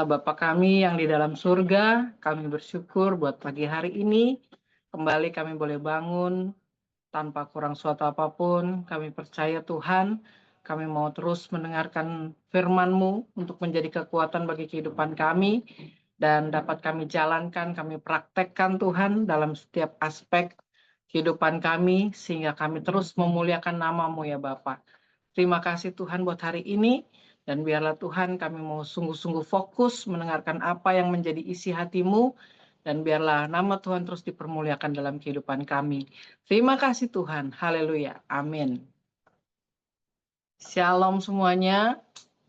Allah Bapa kami yang di dalam surga, kami bersyukur buat pagi hari ini. Kembali kami boleh bangun tanpa kurang suatu apapun. Kami percaya Tuhan, kami mau terus mendengarkan firman-Mu untuk menjadi kekuatan bagi kehidupan kami. Dan dapat kami jalankan, kami praktekkan Tuhan dalam setiap aspek kehidupan kami. Sehingga kami terus memuliakan nama-Mu ya Bapa. Terima kasih Tuhan buat hari ini. Dan biarlah Tuhan kami mau sungguh-sungguh fokus mendengarkan apa yang menjadi isi hati-Mu. Dan biarlah nama Tuhan terus dipermuliakan dalam kehidupan kami. Terima kasih Tuhan. Haleluya. Amin. Shalom semuanya.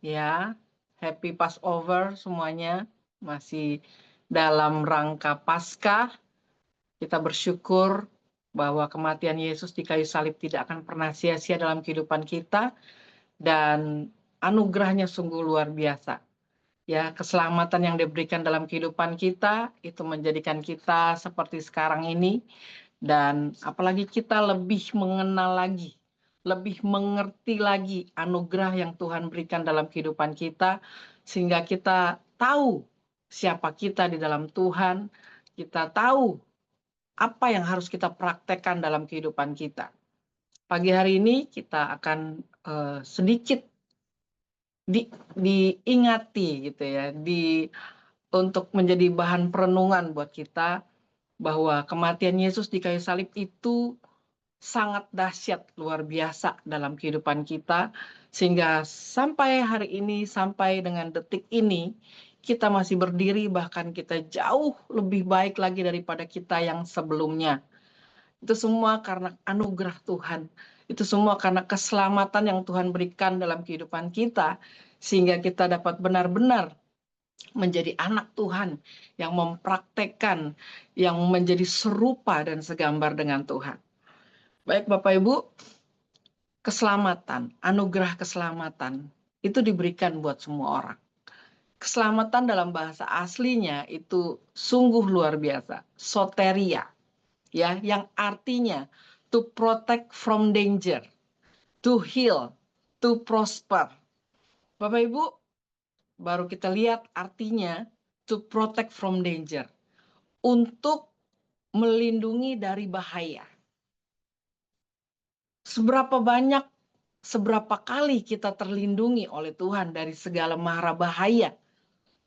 Ya, happy Passover semuanya. Masih dalam rangka Paskah. Kita bersyukur bahwa kematian Yesus di kayu salib tidak akan pernah sia-sia dalam kehidupan kita. Dan anugerahnya sungguh luar biasa. Ya, keselamatan yang diberikan dalam kehidupan kita itu menjadikan kita seperti sekarang ini, dan apalagi kita lebih mengenal lagi, lebih mengerti lagi anugerah yang Tuhan berikan dalam kehidupan kita, sehingga kita tahu siapa kita di dalam Tuhan, kita tahu apa yang harus kita praktekkan dalam kehidupan kita. Pagi hari ini kita akan sedikit diingati gitu ya, untuk menjadi bahan perenungan buat kita bahwa kematian Yesus di kayu salib itu sangat dahsyat, luar biasa dalam kehidupan kita, sehingga sampai hari ini, sampai dengan detik ini, kita masih berdiri, bahkan kita jauh lebih baik lagi daripada kita yang sebelumnya. Itu semua karena anugerah Tuhan. Itu semua karena keselamatan yang Tuhan berikan dalam kehidupan kita, sehingga kita dapat benar-benar menjadi anak Tuhan yang mempraktekkan, yang menjadi serupa dan segambar dengan Tuhan. Baik Bapak Ibu, keselamatan, anugerah keselamatan itu diberikan buat semua orang. Keselamatan dalam bahasa aslinya itu sungguh luar biasa, soteria, ya, yang artinya to protect from danger, to heal, to prosper. Bapak Ibu, baru kita lihat artinya to protect from danger, untuk melindungi dari bahaya. Seberapa banyak, seberapa kali kita terlindungi oleh Tuhan dari segala mara bahaya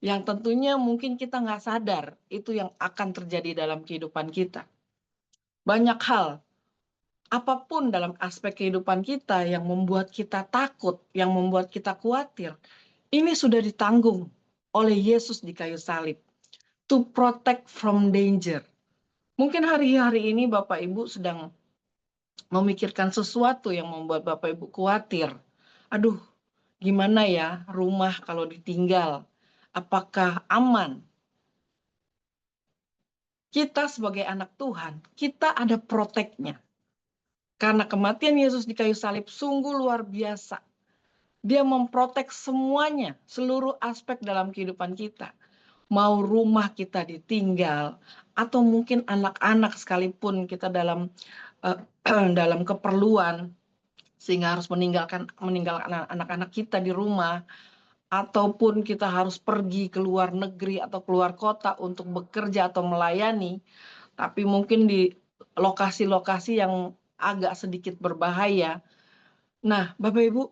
yang tentunya mungkin kita nggak sadar itu yang akan terjadi dalam kehidupan kita. Banyak hal, apapun dalam aspek kehidupan kita yang membuat kita takut, yang membuat kita khawatir, ini sudah ditanggung oleh Yesus di kayu salib. To protect from danger. Mungkin hari-hari ini Bapak Ibu sedang memikirkan sesuatu yang membuat Bapak Ibu khawatir. Aduh, gimana ya rumah kalau ditinggal? Apakah aman? Kita sebagai anak Tuhan, kita ada proteknya. Karena kematian Yesus di kayu salib sungguh luar biasa. Dia memprotek semuanya, seluruh aspek dalam kehidupan kita. Mau rumah kita ditinggal, atau mungkin anak-anak sekalipun kita dalam dalam keperluan, sehingga harus meninggalkan anak-anak kita di rumah, ataupun kita harus pergi ke luar negeri atau keluar kota untuk bekerja atau melayani, tapi mungkin di lokasi-lokasi yang agak sedikit berbahaya. Nah, Bapak Ibu,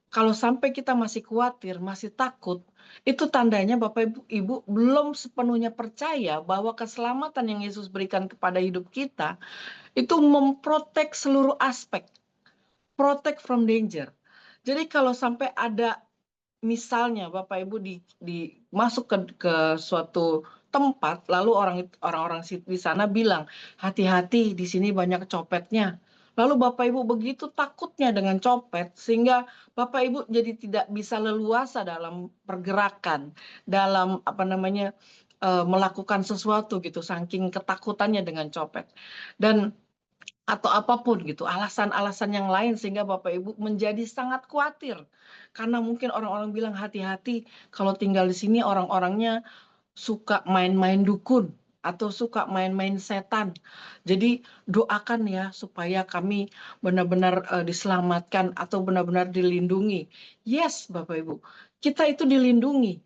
kalau sampai kita masih khawatir, masih takut, itu tandanya Bapak Ibu belum sepenuhnya percaya bahwa keselamatan yang Yesus berikan kepada hidup kita itu memprotek seluruh aspek, protect from danger. Jadi kalau sampai ada misalnya Bapak Ibu masuk ke suatu tempat, lalu orang-orang di sana bilang, hati-hati di sini banyak copetnya. Lalu Bapak Ibu begitu takutnya dengan copet, sehingga Bapak Ibu jadi tidak bisa leluasa dalam pergerakan, dalam melakukan sesuatu gitu, saking ketakutannya dengan copet. Dan atau apapun gitu, alasan-alasan yang lain sehingga Bapak Ibu menjadi sangat khawatir. Karena mungkin orang-orang bilang hati-hati kalau tinggal di sini orang-orangnya suka main-main dukun atau suka main-main setan. Jadi doakan ya supaya kami benar-benar diselamatkan atau benar-benar dilindungi. Yes, Bapak Ibu, kita itu dilindungi.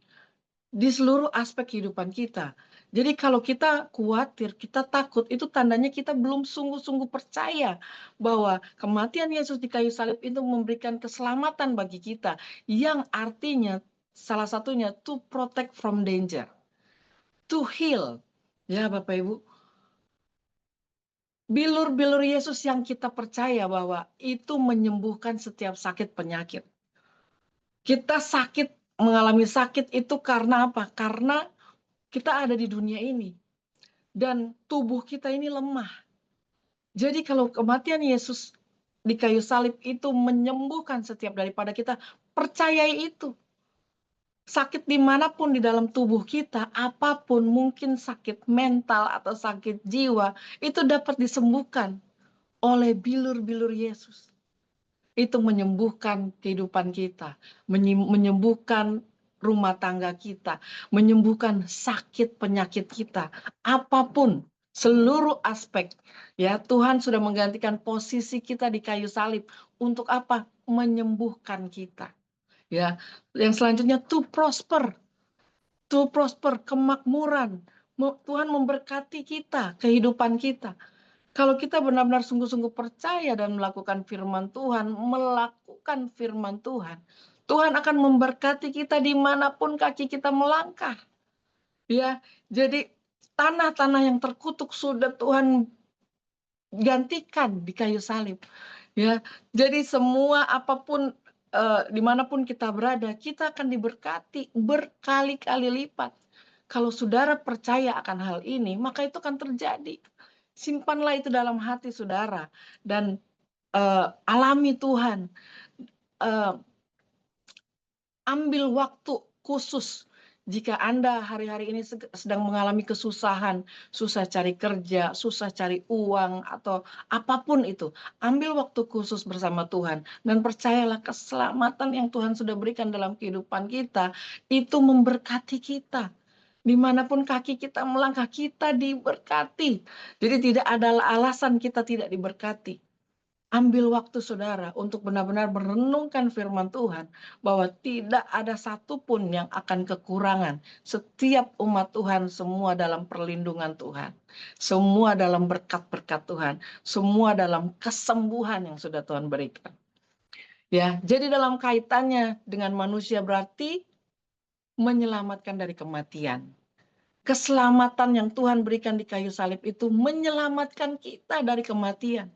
di seluruh aspek kehidupan kita. Jadi kalau kita khawatir, kita takut, itu tandanya kita belum sungguh-sungguh percaya bahwa kematian Yesus di kayu salib itu memberikan keselamatan bagi kita, yang artinya salah satunya to protect from danger, to heal. Ya Bapak Ibu, bilur-bilur Yesus yang kita percaya bahwa itu menyembuhkan setiap sakit penyakit. Kita mengalami sakit itu karena apa? Karena kita ada di dunia ini dan tubuh kita ini lemah. Jadi kalau kematian Yesus di kayu salib itu menyembuhkan setiap daripada kita, percayai itu. Sakit dimanapun di dalam tubuh kita, apapun, mungkin sakit mental atau sakit jiwa, itu dapat disembuhkan oleh bilur-bilur Yesus. Itu menyembuhkan kehidupan kita, menyembuhkan rumah tangga kita, menyembuhkan sakit penyakit kita, apapun, seluruh aspek. Ya, Tuhan sudah menggantikan posisi kita di kayu salib untuk apa? Menyembuhkan kita. Ya, yang selanjutnya to prosper, kemakmuran. Tuhan memberkati kita, kehidupan kita. Kalau kita benar-benar sungguh-sungguh percaya dan melakukan firman Tuhan, Tuhan akan memberkati kita dimanapun kaki kita melangkah. Ya, jadi tanah-tanah yang terkutuk sudah Tuhan gantikan di kayu salib. Ya, jadi semua apapun dimanapun kita berada, kita akan diberkati berkali-kali lipat. Kalau saudara percaya akan hal ini, maka itu akan terjadi. Simpanlah itu dalam hati saudara dan alami Tuhan. Ambil waktu khusus jika Anda hari-hari ini sedang mengalami kesusahan, susah cari kerja, susah cari uang, atau apapun itu. Ambil waktu khusus bersama Tuhan dan percayalah keselamatan yang Tuhan sudah berikan dalam kehidupan kita, itu memberkati kita. Dimanapun kaki kita melangkah, kita diberkati. Jadi tidak ada alasan kita tidak diberkati. Ambil waktu saudara untuk benar-benar merenungkan firman Tuhan, bahwa tidak ada satupun yang akan kekurangan. Setiap umat Tuhan semua dalam perlindungan Tuhan. Semua dalam berkat-berkat Tuhan. Semua dalam kesembuhan yang sudah Tuhan berikan. Ya, jadi dalam kaitannya dengan manusia berarti menyelamatkan dari kematian. Keselamatan yang Tuhan berikan di kayu salib itu menyelamatkan kita dari kematian.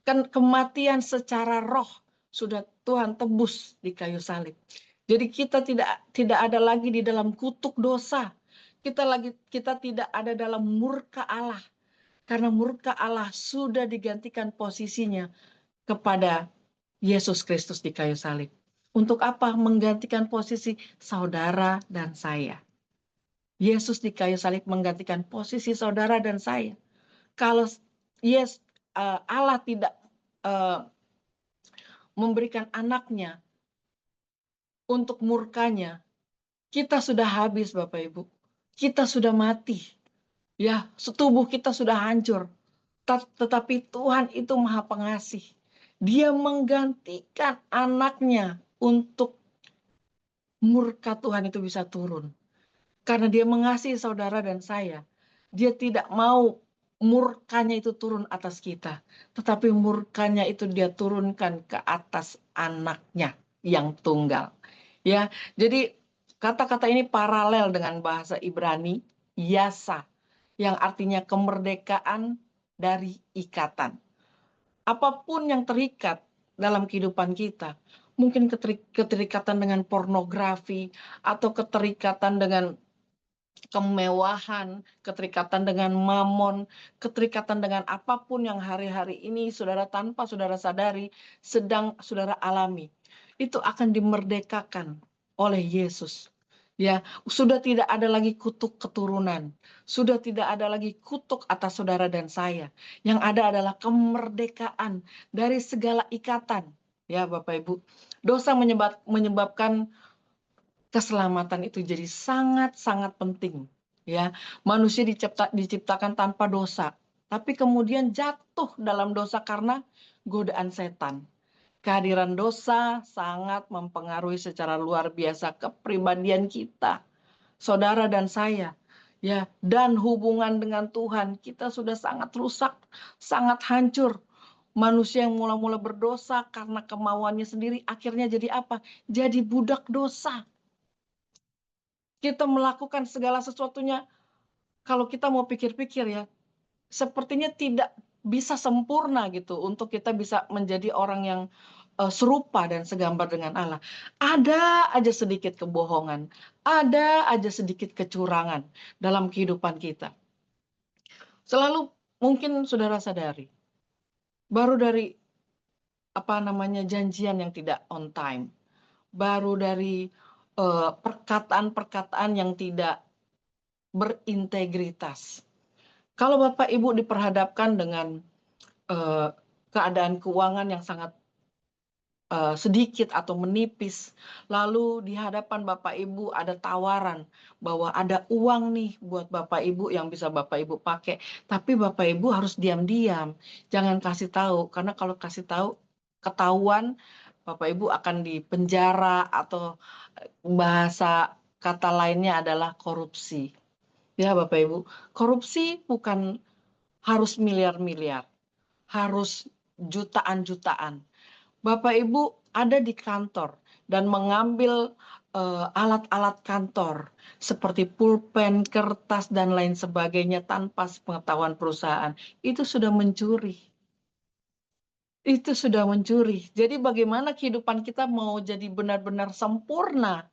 Kan kematian secara roh sudah Tuhan tebus di kayu salib. Jadi kita tidak ada lagi di dalam kutuk dosa. Kita tidak ada dalam murka Allah. Karena murka Allah sudah digantikan posisinya kepada Yesus Kristus di kayu salib. Untuk apa? Menggantikan posisi saudara dan saya. Yesus di kayu salib menggantikan posisi saudara dan saya. Kalau Allah tidak memberikan anaknya untuk murkanya, kita sudah habis Bapak Ibu. Kita sudah mati. Ya, tubuh kita sudah hancur. Tetapi Tuhan itu Maha Pengasih. Dia menggantikan anaknya untuk murka Tuhan itu bisa turun. Karena dia mengasihi saudara dan saya. Dia tidak mau murkanya itu turun atas kita. Tetapi murkanya itu dia turunkan ke atas anaknya yang tunggal. Ya, jadi kata-kata ini paralel dengan bahasa Ibrani, yasa, yang artinya kemerdekaan dari ikatan. Apapun yang terikat dalam kehidupan kita, mungkin keterikatan dengan pornografi, atau keterikatan dengan kemewahan, keterikatan dengan mamon, keterikatan dengan apapun yang hari-hari ini saudara tanpa saudara sadari sedang saudara alami. Itu akan dimerdekakan oleh Yesus. Ya, sudah tidak ada lagi kutuk keturunan. Sudah tidak ada lagi kutuk atas saudara dan saya. Yang ada adalah kemerdekaan dari segala ikatan. Ya, Bapak Ibu. Dosa menyebabkan keselamatan itu jadi sangat-sangat penting. Ya, manusia diciptakan tanpa dosa, tapi kemudian jatuh dalam dosa karena godaan setan. Kehadiran dosa sangat mempengaruhi secara luar biasa kepribadian kita. saudara dan saya. Ya, dan hubungan dengan Tuhan kita sudah sangat rusak, sangat hancur. Manusia yang mula-mula berdosa karena kemauannya sendiri akhirnya jadi apa? Jadi budak dosa. Kita melakukan segala sesuatunya, kalau kita mau pikir-pikir ya, sepertinya tidak bisa sempurna gitu untuk kita bisa menjadi orang yang serupa dan segambar dengan Allah. Ada aja sedikit kebohongan, ada aja sedikit kecurangan dalam kehidupan kita. Selalu mungkin saudara sadari, baru dari janjian yang tidak on time, baru dari perkataan-perkataan yang tidak berintegritas. Kalau Bapak Ibu diperhadapkan dengan keadaan keuangan yang sangat sedikit atau menipis, lalu di hadapan Bapak Ibu ada tawaran bahwa ada uang nih buat Bapak Ibu yang bisa Bapak Ibu pakai, tapi Bapak Ibu harus diam-diam, jangan kasih tahu, karena kalau kasih tahu ketahuan Bapak Ibu akan dipenjara atau bahasa kata lainnya adalah korupsi. Ya Bapak Ibu, korupsi bukan harus miliar-miliar, harus jutaan-jutaan. Bapak Ibu ada di kantor dan mengambil alat-alat kantor seperti pulpen, kertas, dan lain sebagainya tanpa sepengetahuan perusahaan. Itu sudah mencuri. Itu sudah mencuri. Jadi bagaimana kehidupan kita mau jadi benar-benar sempurna?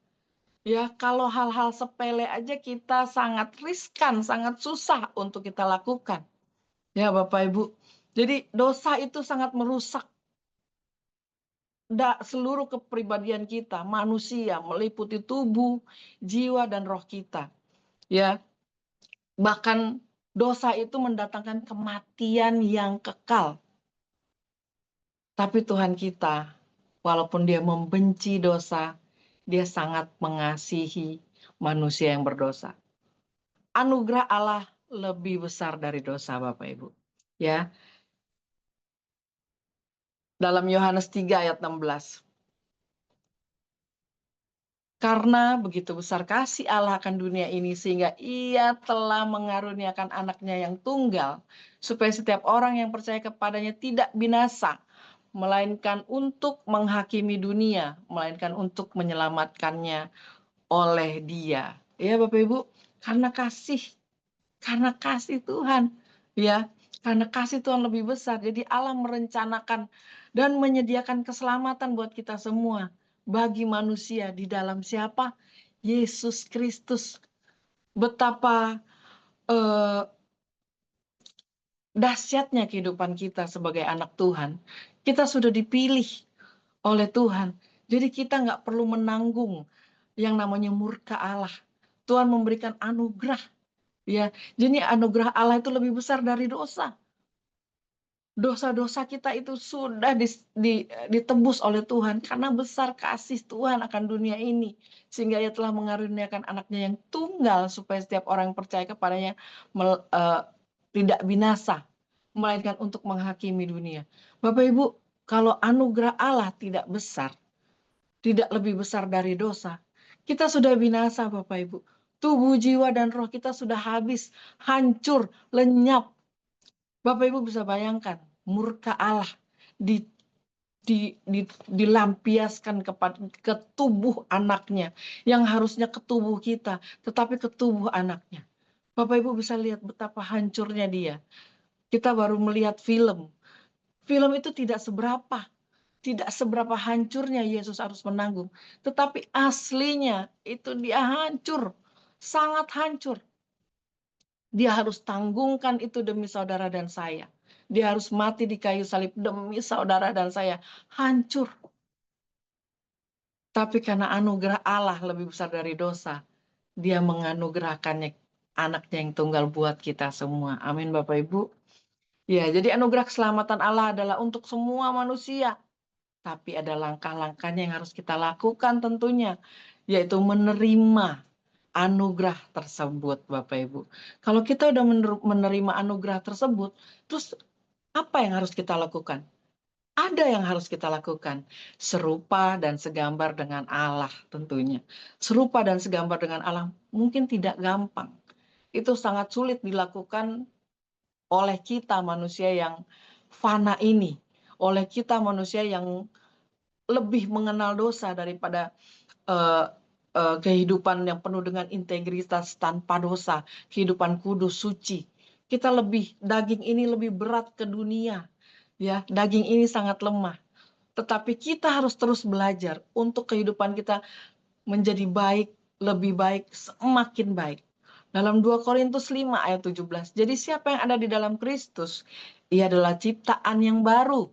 Ya, kalau hal-hal sepele aja kita sangat riskan, sangat susah untuk kita lakukan. Ya, Bapak Ibu. Jadi dosa itu sangat merusak seluruh kepribadian kita, manusia, meliputi tubuh, jiwa, dan roh kita. Ya, bahkan dosa itu mendatangkan kematian yang kekal. Tapi Tuhan kita, walaupun Dia membenci dosa, Dia sangat mengasihi manusia yang berdosa. Anugerah Allah lebih besar dari dosa, Bapak Ibu. Ya, dalam Yohanes 3 ayat 16. Karena begitu besar kasih Allah akan dunia ini sehingga Ia telah mengaruniakan anaknya yang tunggal supaya setiap orang yang percaya kepadanya tidak binasa, melainkan untuk menghakimi dunia, melainkan untuk menyelamatkannya oleh Dia. Ya Bapak Ibu, karena kasih Tuhan, ya, karena kasih Tuhan lebih besar. Jadi Allah merencanakan dan menyediakan keselamatan buat kita semua. Bagi manusia di dalam siapa? Yesus Kristus. Betapa dahsyatnya kehidupan kita sebagai anak Tuhan. Kita sudah dipilih oleh Tuhan. Jadi kita nggak perlu menanggung yang namanya murka Allah. Tuhan memberikan anugerah. Ya, jadi anugerah Allah itu lebih besar dari dosa. Dosa-dosa kita itu sudah ditebus oleh Tuhan karena besar kasih Tuhan akan dunia ini. Sehingga Ia telah mengaruniakan anaknya yang tunggal supaya setiap orang yang percaya kepadanya tidak binasa, melainkan untuk menghakimi dunia. Bapak Ibu, kalau anugerah Allah tidak besar, tidak lebih besar dari dosa, kita sudah binasa Bapak Ibu. Tubuh, jiwa, dan roh kita sudah habis, hancur, lenyap. Bapak Ibu bisa bayangkan murka Allah dilampiaskan ke tubuh anaknya yang harusnya ke tubuh kita, tetapi ke tubuh anaknya. Bapak Ibu bisa lihat betapa hancurnya dia. Kita baru melihat film. Film itu tidak seberapa hancurnya Yesus harus menanggung. Tetapi aslinya itu dia hancur, sangat hancur. Dia harus tanggungkan itu demi saudara dan saya. Dia harus mati di kayu salib demi saudara dan saya. Hancur. Tapi karena anugerah Allah lebih besar dari dosa, Dia menganugerahkannya anaknya yang tunggal buat kita semua. Amin Bapak Ibu. Ya, jadi anugerah keselamatan Allah adalah untuk semua manusia. Tapi ada langkah-langkahnya yang harus kita lakukan tentunya, yaitu menerima anugerah tersebut, Bapak Ibu. Kalau kita udah menerima anugerah tersebut, terus apa yang harus kita lakukan? ada yang harus kita lakukan. Serupa dan segambar dengan Allah tentunya. Serupa dan segambar dengan Allah mungkin tidak gampang. Itu sangat sulit dilakukan oleh kita manusia yang fana ini. Oleh kita manusia yang lebih mengenal dosa daripada eh, kehidupan yang penuh dengan integritas tanpa dosa, kehidupan kudus, suci. Kita daging ini lebih berat ke dunia, ya. Daging ini sangat lemah. Tetapi kita harus terus belajar untuk kehidupan kita menjadi baik, lebih baik, semakin baik. Dalam 2 Korintus 5 ayat 17. Jadi siapa yang ada di dalam Kristus, ia adalah ciptaan yang baru.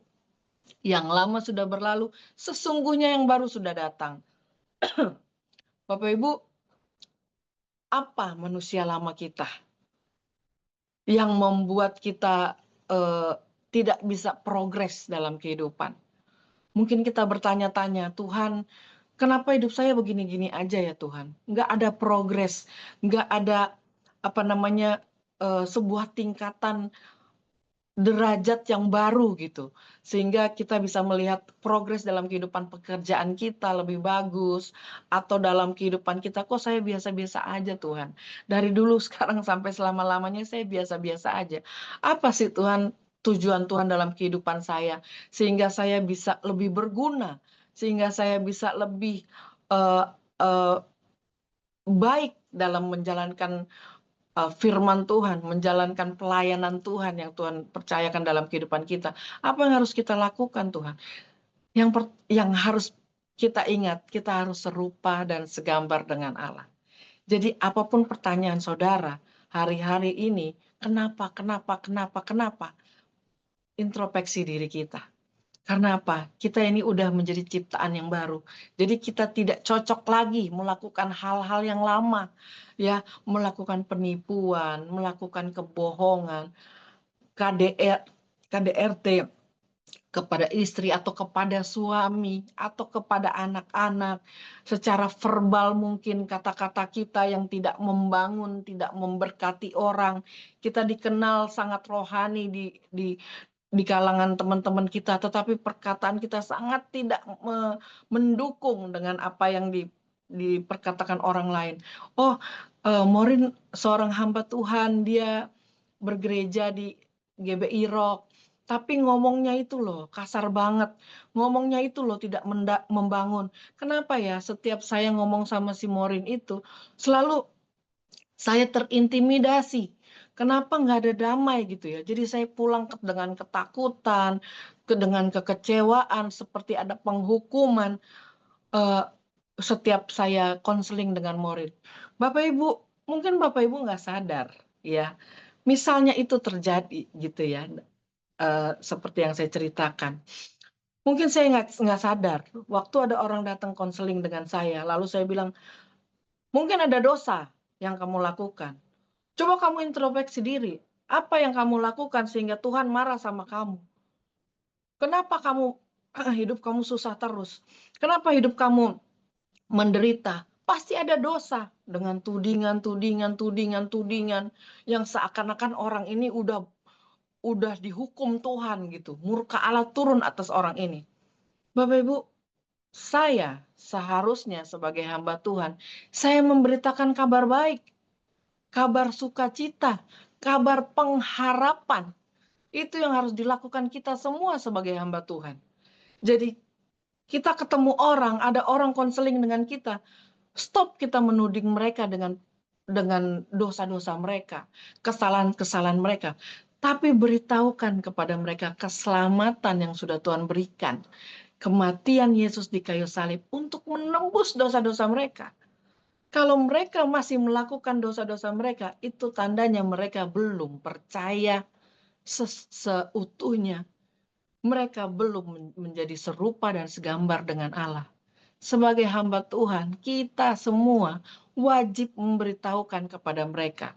Yang lama sudah berlalu, sesungguhnya yang baru sudah datang. Bapak Ibu, apa manusia lama kita yang membuat kita tidak bisa progres dalam kehidupan? Mungkin kita bertanya-tanya, Tuhan, kenapa hidup saya begini-gini aja ya Tuhan? Nggak ada progres, nggak ada sebuah tingkatan derajat yang baru gitu. Sehingga kita bisa melihat progres dalam kehidupan pekerjaan kita lebih bagus, atau dalam kehidupan kita, kok saya biasa-biasa aja Tuhan. Dari dulu sekarang sampai selama-lamanya saya biasa-biasa aja. Apa sih Tuhan, tujuan Tuhan dalam kehidupan saya? Sehingga saya bisa lebih berguna, sehingga saya bisa lebih eh, eh, baik dalam menjalankan firman Tuhan, menjalankan pelayanan Tuhan yang Tuhan percayakan dalam kehidupan kita. Apa yang harus kita lakukan Tuhan? Yang harus kita ingat, kita harus serupa dan segambar dengan Allah. Jadi apapun pertanyaan saudara hari-hari ini, kenapa? Introspeksi diri kita. Karena apa? Kita ini udah menjadi ciptaan yang baru. Jadi kita tidak cocok lagi melakukan hal-hal yang lama. Ya, melakukan penipuan, melakukan kebohongan, KDRT kepada istri atau kepada suami atau kepada anak-anak. Secara verbal mungkin kata-kata kita yang tidak membangun, tidak memberkati orang. Kita dikenal sangat rohani di kalangan teman-teman kita, tetapi perkataan kita sangat tidak mendukung dengan apa yang diperkatakan orang lain. Oh, Morin seorang hamba Tuhan, dia bergereja di GBI Rock, tapi ngomongnya itu loh kasar banget, ngomongnya itu loh tidak membangun. Kenapa ya setiap saya ngomong sama si Morin itu, selalu saya terintimidasi. Kenapa nggak ada damai gitu ya? Jadi saya pulang dengan ketakutan, dengan kekecewaan, seperti ada penghukuman setiap saya konseling dengan murid. Bapak Ibu, mungkin Bapak Ibu nggak sadar ya. Misalnya itu terjadi gitu ya, seperti yang saya ceritakan. Mungkin saya nggak sadar. Waktu ada orang datang konseling dengan saya, lalu saya bilang, mungkin ada dosa yang kamu lakukan. Coba kamu introspeksi diri. Apa yang kamu lakukan sehingga Tuhan marah sama kamu? Kenapa hidup kamu susah terus? Kenapa hidup kamu menderita? Pasti ada dosa dengan tudingan yang seakan-akan orang ini udah dihukum Tuhan gitu. Murka Allah turun atas orang ini. Bapak Ibu, saya seharusnya sebagai hamba Tuhan, saya memberitakan kabar baik, kabar sukacita, kabar pengharapan. Itu yang harus dilakukan kita semua sebagai hamba Tuhan. Jadi kita ketemu orang, ada orang konseling dengan kita, stop kita menuding mereka dengan dosa-dosa mereka, kesalahan-kesalahan mereka. Tapi beritahukan kepada mereka keselamatan yang sudah Tuhan berikan. Kematian Yesus di kayu salib untuk menembus dosa-dosa mereka. Kalau mereka masih melakukan dosa-dosa mereka, itu tandanya mereka belum percaya seutuhnya. Mereka belum menjadi serupa dan segambar dengan Allah. Sebagai hamba Tuhan, kita semua wajib memberitahukan kepada mereka,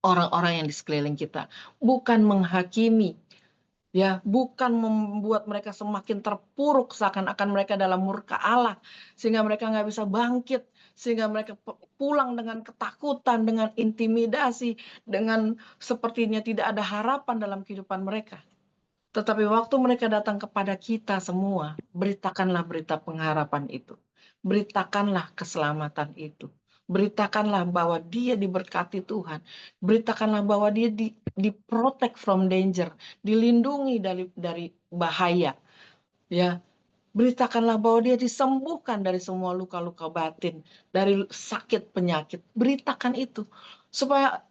orang-orang yang di sekeliling kita, bukan menghakimi, ya, bukan membuat mereka semakin terpuruk seakan-akan mereka dalam murka Allah, sehingga mereka nggak bisa bangkit, sehingga mereka pulang dengan ketakutan, dengan intimidasi, dengan sepertinya tidak ada harapan dalam kehidupan mereka. Tetapi waktu mereka datang kepada kita semua, beritakanlah berita pengharapan itu. Beritakanlah keselamatan itu. Beritakanlah bahwa dia diberkati Tuhan. Beritakanlah bahwa dia di protect from danger, dilindungi dari bahaya. Ya, beritakanlah bahwa dia disembuhkan dari semua luka-luka batin, dari sakit penyakit. Beritakan itu supaya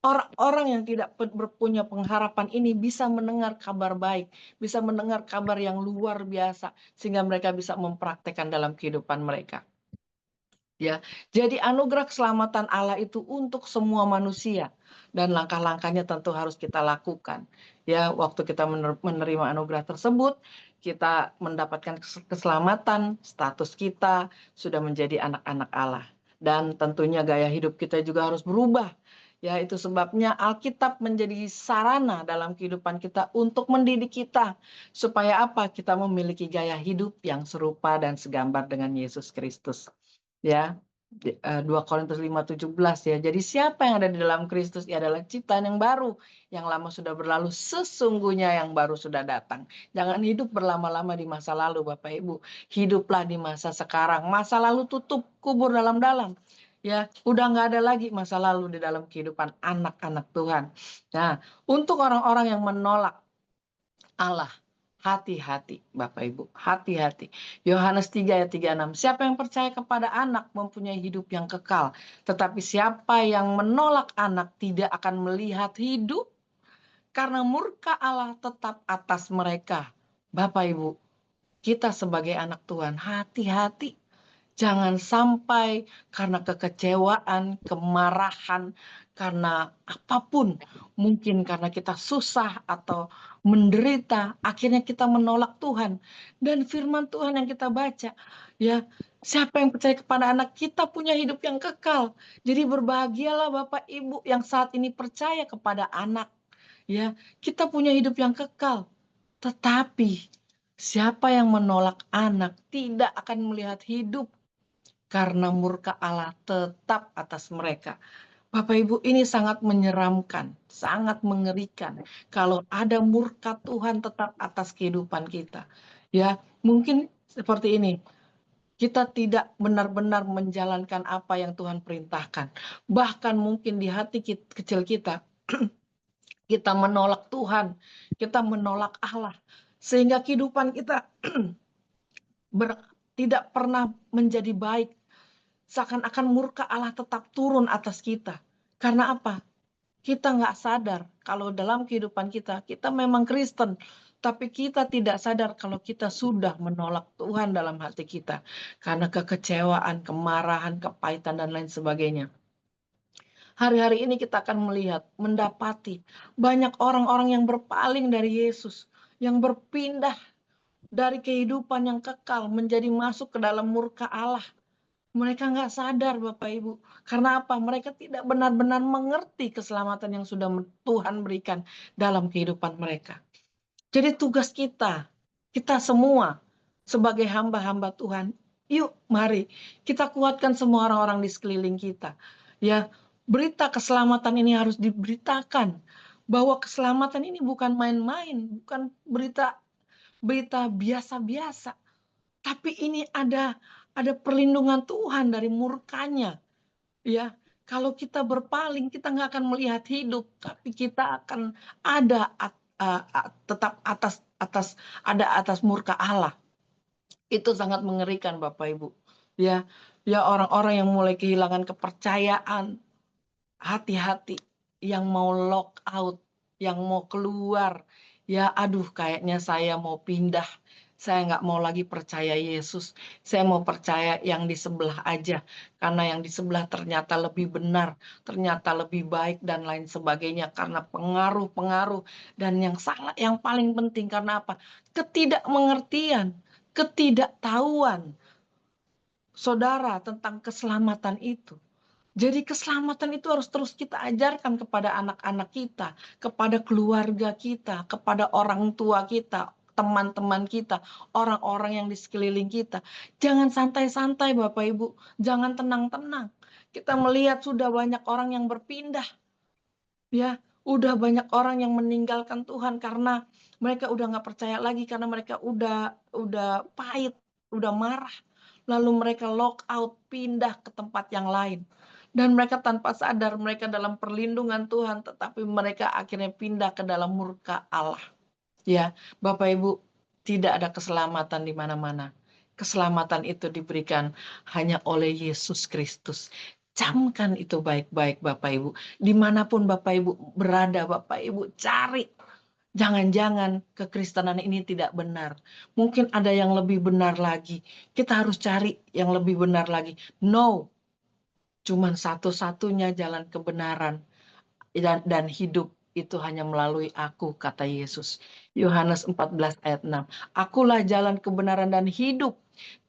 orang-orang yang tidak punya pengharapan ini bisa mendengar kabar baik, bisa mendengar kabar yang luar biasa, sehingga mereka bisa mempraktekkan dalam kehidupan mereka. Ya, jadi anugerah keselamatan Allah itu untuk semua manusia, dan langkah-langkahnya tentu harus kita lakukan. Ya, waktu kita menerima anugerah tersebut, kita mendapatkan keselamatan, status kita sudah menjadi anak-anak Allah. Dan tentunya gaya hidup kita juga harus berubah. Ya, itu sebabnya Alkitab menjadi sarana dalam kehidupan kita untuk mendidik kita. Supaya apa? Kita memiliki gaya hidup yang serupa dan segambar dengan Yesus Kristus. Ya, 2 Korintus 5:17 ya. Jadi siapa yang ada di dalam Kristus, ia adalah ciptaan yang baru. Yang lama sudah berlalu, sesungguhnya yang baru sudah datang. Jangan hidup berlama-lama di masa lalu, Bapak Ibu. Hiduplah di masa sekarang. Masa lalu tutup, kubur dalam-dalam. Ya, udah nggak ada lagi masa lalu di dalam kehidupan anak-anak Tuhan. Nah, untuk orang-orang yang menolak Allah, hati-hati Bapak Ibu, hati-hati. Yohanes 3 ayat 36. Siapa yang percaya kepada anak mempunyai hidup yang kekal, tetapi siapa yang menolak anak tidak akan melihat hidup, karena murka Allah tetap atas mereka. Bapak Ibu, kita sebagai anak Tuhan, hati-hati. Jangan sampai karena kekecewaan, kemarahan, karena apapun, mungkin karena kita susah atau menderita, akhirnya kita menolak Tuhan. Dan firman Tuhan yang kita baca, ya, siapa yang percaya kepada anak, kita punya hidup yang kekal. Jadi berbahagialah Bapak Ibu yang saat ini percaya kepada anak. Ya, kita punya hidup yang kekal. Tetapi siapa yang menolak anak tidak akan melihat hidup, karena murka Allah tetap atas mereka. Bapak Ibu, ini sangat menyeramkan, sangat mengerikan kalau ada murka Tuhan tetap atas kehidupan kita. Ya, mungkin seperti ini. Kita tidak benar-benar menjalankan apa yang Tuhan perintahkan. Bahkan mungkin di hati kecil kita, kita menolak Tuhan, kita menolak Allah. Sehingga kehidupan kita tidak pernah menjadi baik. Seakan-akan murka Allah tetap turun atas kita. Karena apa? Kita nggak sadar kalau dalam kehidupan kita, kita memang Kristen. Tapi kita tidak sadar kalau kita sudah menolak Tuhan dalam hati kita. Karena kekecewaan, kemarahan, kepahitan, dan lain sebagainya. Hari-hari ini kita akan melihat, mendapati banyak orang-orang yang berpaling dari Yesus. Yang berpindah dari kehidupan yang kekal menjadi masuk ke dalam murka Allah. Mereka nggak sadar Bapak Ibu. Karena apa? Mereka tidak benar-benar mengerti keselamatan yang sudah Tuhan berikan dalam kehidupan mereka. Jadi tugas kita semua sebagai hamba-hamba Tuhan, yuk mari kita kuatkan semua orang-orang di sekeliling kita. Ya, berita keselamatan ini harus diberitakan. Bahwa keselamatan ini bukan main-main, bukan berita biasa-biasa. Tapi ini ada perlindungan Tuhan dari murkanya. Ya, kalau kita berpaling, kita nggak akan melihat hidup, tapi kita akan ada tetap atas murka Allah. Itu sangat mengerikan, Bapak Ibu. Ya, orang-orang yang mulai kehilangan kepercayaan, hati-hati. Yang mau lock out, yang mau keluar, ya aduh kayaknya saya mau pindah. Saya nggak mau lagi percaya Yesus. Saya mau percaya yang di sebelah aja. Karena yang di sebelah ternyata lebih benar, ternyata lebih baik dan lain sebagainya. Karena pengaruh-pengaruh. Dan yang paling penting karena apa? Ketidakmengertian, ketidaktahuan saudara tentang keselamatan itu. Jadi keselamatan itu harus terus kita ajarkan kepada anak-anak kita, kepada keluarga kita, kepada orang tua kita, teman-teman kita, orang-orang yang di sekeliling kita. Jangan santai-santai Bapak Ibu, jangan tenang-tenang. Kita melihat sudah banyak orang yang berpindah. Ya, Udah banyak orang yang meninggalkan Tuhan karena mereka udah nggak percaya lagi, karena mereka udah pahit, udah marah. Lalu mereka lock out, pindah ke tempat yang lain. Dan mereka tanpa sadar mereka dalam perlindungan Tuhan, tetapi mereka akhirnya pindah ke dalam murka Allah. Ya, Bapak Ibu, tidak ada keselamatan di mana-mana. Keselamatan itu diberikan hanya oleh Yesus Kristus. Camkan itu baik-baik Bapak Ibu. Dimanapun Bapak Ibu berada, Bapak Ibu cari. Jangan-jangan kekristenan ini tidak benar. Mungkin ada yang lebih benar lagi. Kita harus cari yang lebih benar lagi. No, cuman satu-satunya jalan kebenaran dan hidup itu hanya melalui aku, kata Yesus. Yohanes 14 ayat 6. Akulah jalan kebenaran dan hidup.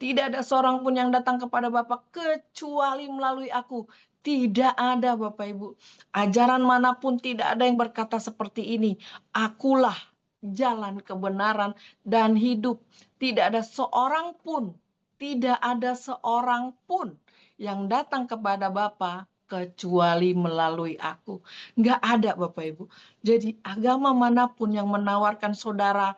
Tidak ada seorang pun yang datang kepada Bapa kecuali melalui aku. Tidak ada Bapak Ibu. Ajaran manapun tidak ada yang berkata seperti ini. Akulah jalan kebenaran dan hidup. Tidak ada seorang pun, tidak ada seorang pun yang datang kepada Bapa kecuali melalui aku. Nggak ada Bapak Ibu. Jadi agama manapun yang menawarkan saudara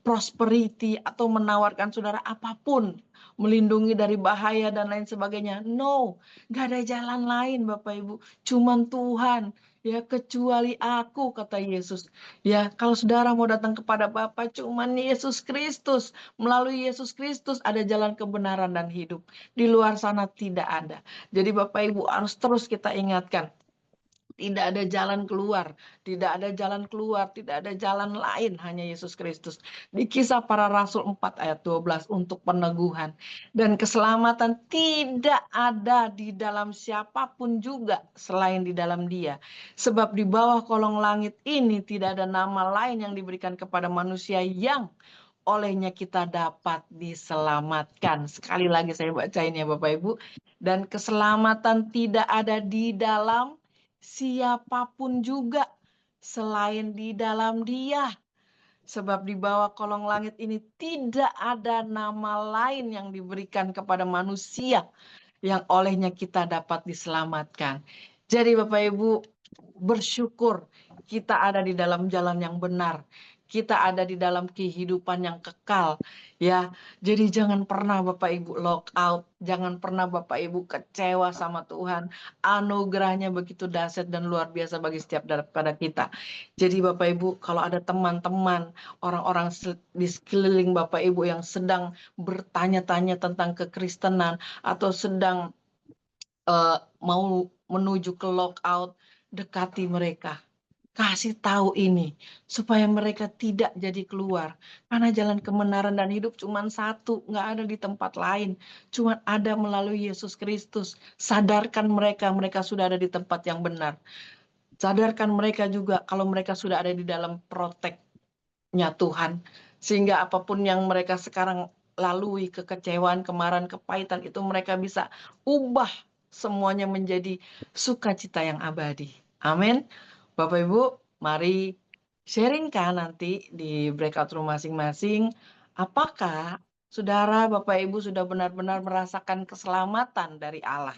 prosperity atau menawarkan saudara apapun, melindungi dari bahaya dan lain sebagainya. No, nggak ada jalan lain Bapak Ibu. Cuman Tuhan. Ya, kecuali aku, kata Yesus. Ya, kalau saudara mau datang kepada Bapa, cuman Yesus Kristus. Melalui Yesus Kristus ada jalan kebenaran dan hidup. Di luar sana tidak ada. Jadi Bapak Ibu harus terus kita ingatkan. Tidak ada jalan keluar, tidak ada jalan keluar, tidak ada jalan lain, hanya Yesus Kristus. Di Kisah Para Rasul 4 ayat 12 untuk peneguhan. Dan keselamatan tidak ada di dalam siapapun juga selain di dalam Dia. Sebab di bawah kolong langit ini tidak ada nama lain yang diberikan kepada manusia yang olehnya kita dapat diselamatkan. Sekali lagi saya bacain ya Bapak Ibu. Dan keselamatan tidak ada di dalam siapapun juga selain di dalam Dia. Sebab di bawah kolong langit ini tidak ada nama lain yang diberikan kepada manusia yang olehnya kita dapat diselamatkan. Jadi Bapak Ibu, bersyukur kita ada di dalam jalan yang benar. Kita ada di dalam kehidupan yang kekal, ya. Jadi jangan pernah Bapak Ibu lock out, jangan pernah Bapak Ibu kecewa sama Tuhan. Anugerahnya begitu dahsyat dan luar biasa bagi setiap daripada kita. Jadi Bapak Ibu, kalau ada teman-teman, orang-orang di sekeliling Bapak Ibu yang sedang bertanya-tanya tentang kekristenan atau sedang mau menuju ke lockout, dekati mereka. Kasih tahu ini supaya mereka tidak jadi keluar. Karena jalan kebenaran dan hidup cuma satu, nggak ada di tempat lain. Cuma ada melalui Yesus Kristus. Sadarkan mereka, mereka sudah ada di tempat yang benar. Sadarkan mereka juga kalau mereka sudah ada di dalam proteknya Tuhan. Sehingga apapun yang mereka sekarang lalui, kekecewaan, kemarahan, kepahitan, itu mereka bisa ubah semuanya menjadi sukacita yang abadi. Amin. Bapak Ibu, mari sharingkan nanti di breakout room masing-masing. Apakah saudara Bapak Ibu sudah benar-benar merasakan keselamatan dari Allah?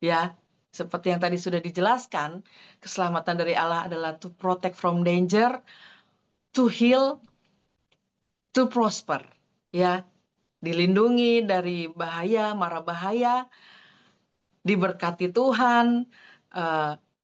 Ya, seperti yang tadi sudah dijelaskan, keselamatan dari Allah adalah to protect from danger, to heal, to prosper. Ya, dilindungi dari bahaya, mara bahaya, diberkati Tuhan,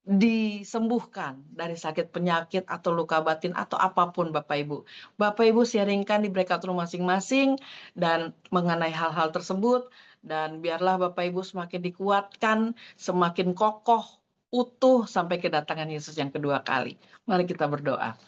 disembuhkan dari sakit penyakit atau luka batin atau apapun Bapak Ibu. Bapak Ibu sharingkan di breakout room masing-masing dan mengenai hal-hal tersebut, dan biarlah Bapak Ibu semakin dikuatkan, semakin kokoh, utuh sampai kedatangan Yesus yang kedua kali. Mari kita berdoa.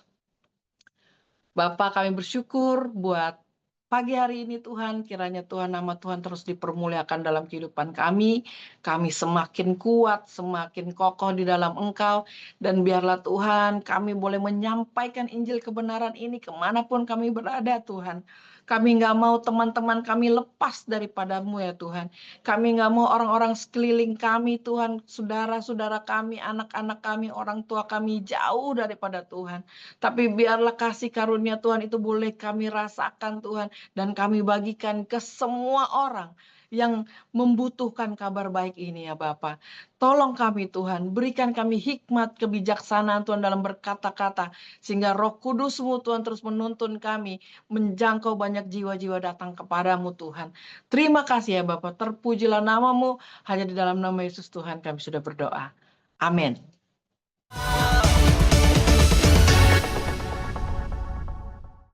Bapak, kami bersyukur buat pagi hari ini Tuhan, kiranya Tuhan nama Tuhan terus dipermuliakan dalam kehidupan kami. Kami semakin kuat, semakin kokoh di dalam Engkau. Dan biarlah Tuhan kami boleh menyampaikan Injil kebenaran ini kemanapun kami berada Tuhan. Kami nggak mau teman-teman kami lepas daripada-Mu ya Tuhan. Kami nggak mau orang-orang sekeliling kami Tuhan, saudara-saudara kami, anak-anak kami, orang tua kami jauh daripada Tuhan. Tapi biarlah kasih karunia Tuhan itu boleh kami rasakan Tuhan. Dan kami bagikan ke semua orang yang membutuhkan kabar baik ini ya Bapa. Tolong kami Tuhan, berikan kami hikmat, kebijaksanaan Tuhan dalam berkata-kata, sehingga Roh Kudus-Mu Tuhan terus menuntun kami, menjangkau banyak jiwa-jiwa datang kepadamu Tuhan. Terima kasih ya Bapa, terpujilah nama-Mu, hanya di dalam nama Yesus Tuhan kami sudah berdoa. Amin.